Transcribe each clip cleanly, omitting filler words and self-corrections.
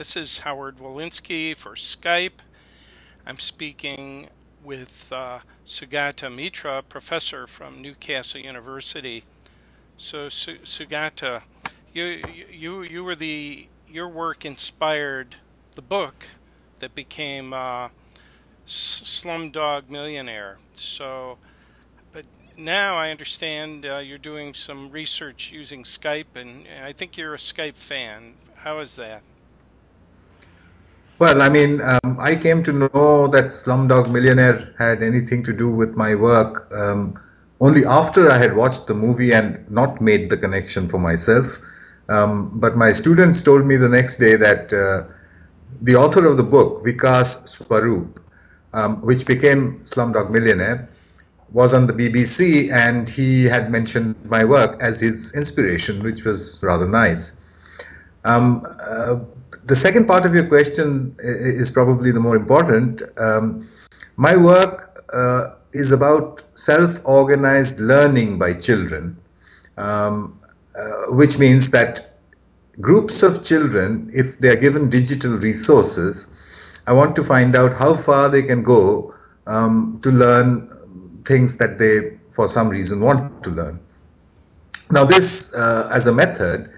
This is Howard Walensky for Skype. I'm speaking with Sugata Mitra, professor from Newcastle University. So, Sugata, you were your work inspired the book that became Slumdog Millionaire. But now I understand you're doing some research using Skype, and I think you're a Skype fan. How is that? Well, I came to know that Slumdog Millionaire had anything to do with my work only after I had watched the movie and not made the connection for myself. But my students told me the next day that the author of the book, Vikas Swaroop, which became Slumdog Millionaire, was on the BBC, and he had mentioned my work as his inspiration, which was rather nice. Um, uh, the second part of your question is probably the more important. My work is about self-organized learning by children, which means that groups of children, if they are given digital resources, I want to find out how far they can go to learn things that they, for some reason, want to learn. Now, this, as a method,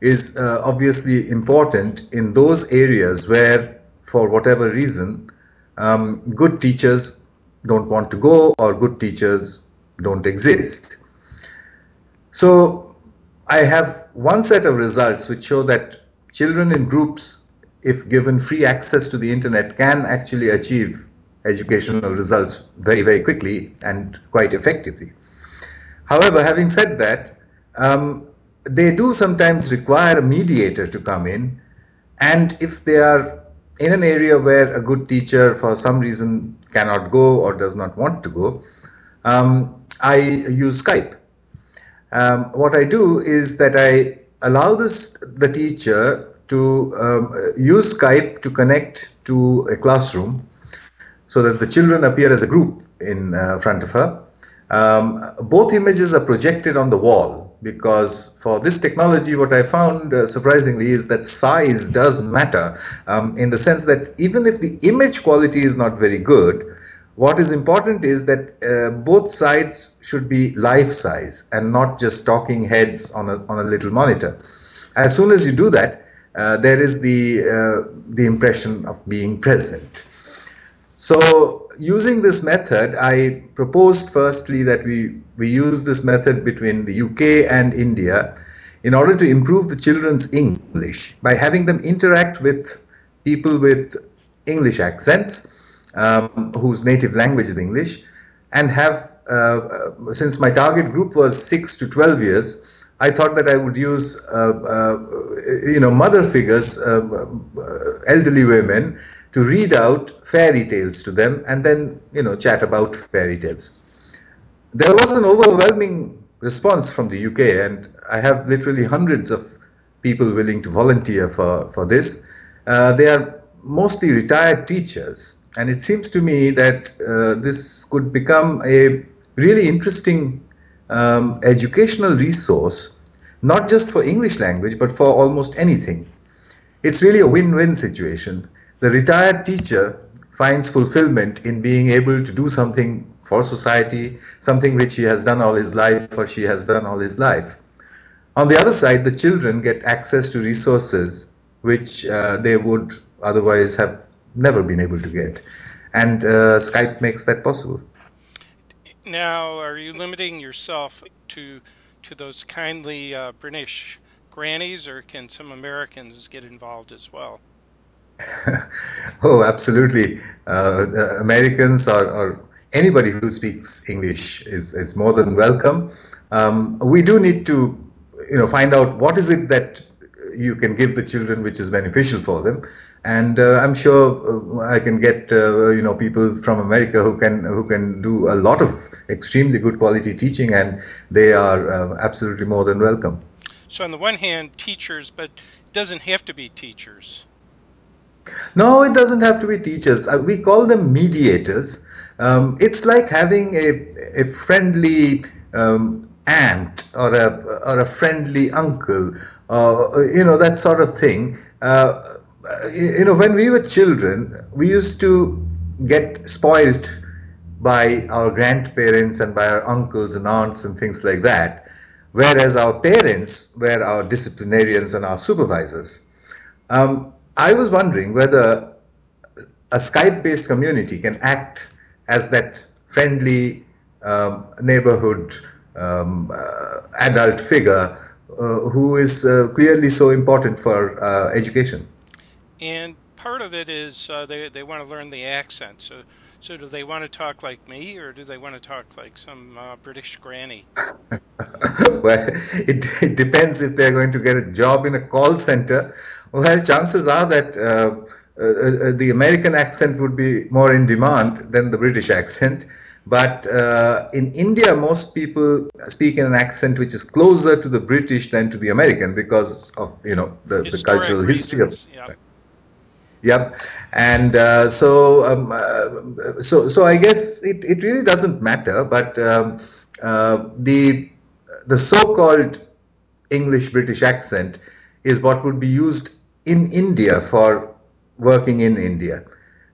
is obviously important in those areas where, for whatever reason, good teachers don't want to go or good teachers don't exist. So I have one set of results which show that children in groups, if given free access to the internet, can actually achieve educational results very, very quickly and quite effectively. However, having said that, they do sometimes require a mediator to come in, and if they are in an area where a good teacher for some reason cannot go or does not want to go, I use Skype. What I do is that I allow the teacher to use Skype to connect to a classroom so that the children appear as a group in front of her. Both images are projected on the wall, because for this technology, what I found surprisingly is that size does matter, in the sense that even if the image quality is not very good, what is important is that both sides should be life size and not just talking heads on a little monitor. As soon as you do that, there is the impression of being present. So using this method, I proposed firstly that we use this method between the UK and India in order to improve the children's English by having them interact with people with English accents, whose native language is English, and have, since my target group was 6 to 12 years, I thought that I would use, mother figures, elderly women, to read out fairy tales to them and then, chat about fairy tales. There was an overwhelming response from the UK, and I have literally hundreds of people willing to volunteer for this. They are mostly retired teachers, and it seems to me that this could become a really interesting educational resource, not just for English language, but for almost anything. It's really a win-win situation. The retired teacher finds fulfillment in being able to do something for society, something which he has done all his life or she has done all his life. On the other side, the children get access to resources which they would otherwise have never been able to get. And Skype makes that possible. Now, are you limiting yourself to those kindly British grannies, or can some Americans get involved as well? Oh, absolutely. Americans or anybody who speaks English is more than welcome. We do need to, find out what is it that you can give the children which is beneficial for them. And I'm sure I can get, people from America who can do a lot of extremely good quality teaching, and they are absolutely more than welcome. So on the one hand, teachers, but it doesn't have to be teachers. No, it doesn't have to be teachers. We call them mediators. It's like having a friendly aunt or a friendly uncle, that sort of thing. when we were children, we used to get spoilt by our grandparents and by our uncles and aunts and things like that, whereas our parents were our disciplinarians and our supervisors. I was wondering whether a Skype based community can act as that friendly neighborhood adult figure who is clearly so important for education. And part of it is they want to learn the accent. So do they want to talk like me, or do they want to talk like some British granny? Well, it depends if they're going to get a job in a call center. Well, chances are that the American accent would be more in demand than the British accent. But in India, most people speak in an accent which is closer to the British than to the American because of the Historic cultural history of. reasons, yeah. Yep, and so I guess it really doesn't matter. But the so-called English British accent is what would be used in India for working in India.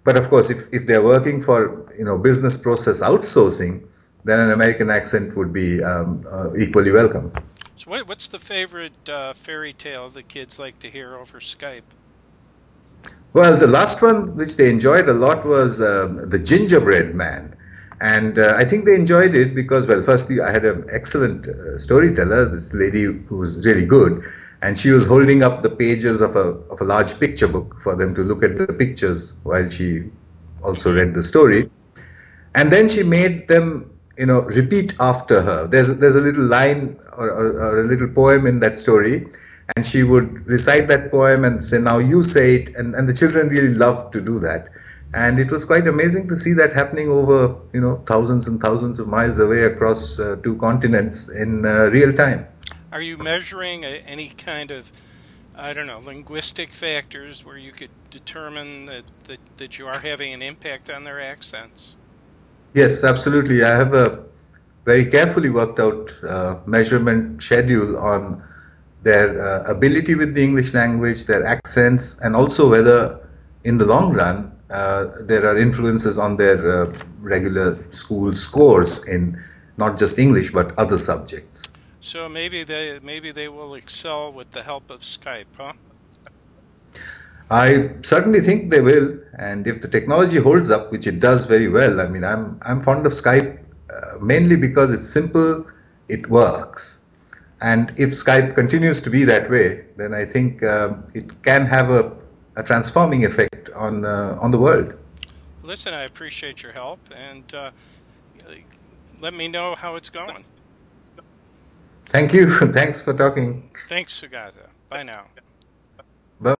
But of course, if they're working for business process outsourcing, then an American accent would be equally welcome. So what's the favorite fairy tale the kids like to hear over Skype? Well, the last one which they enjoyed a lot was the Gingerbread Man. And I think they enjoyed it because, well, firstly, I had an excellent storyteller, this lady who was really good. And she was holding up the pages of a large picture book for them to look at the pictures while she also Hmm. read the story. And then she made them repeat after her. There's a little line or a little poem in that story, and she would recite that poem and say, now you say it, and the children really loved to do that. And it was quite amazing to see that happening over thousands and thousands of miles away across two continents in real time. Are you measuring any kind of, I don't know, linguistic factors where you could determine that you are having an impact on their accents? Yes, absolutely. I have a very carefully worked out measurement schedule on their ability with the English language, their accents, and also whether in the long run there are influences on their regular school scores in not just English but other subjects. So maybe they will excel with the help of Skype, huh? I certainly think they will, and if the technology holds up, which it does very well, I mean, I'm fond of Skype mainly because it's simple, it works, and if Skype continues to be that way, then I think it can have a transforming effect on the world. Listen, I appreciate your help, and let me know how it's going. Thank you. Thanks for talking. Thanks, Sugata. Bye now.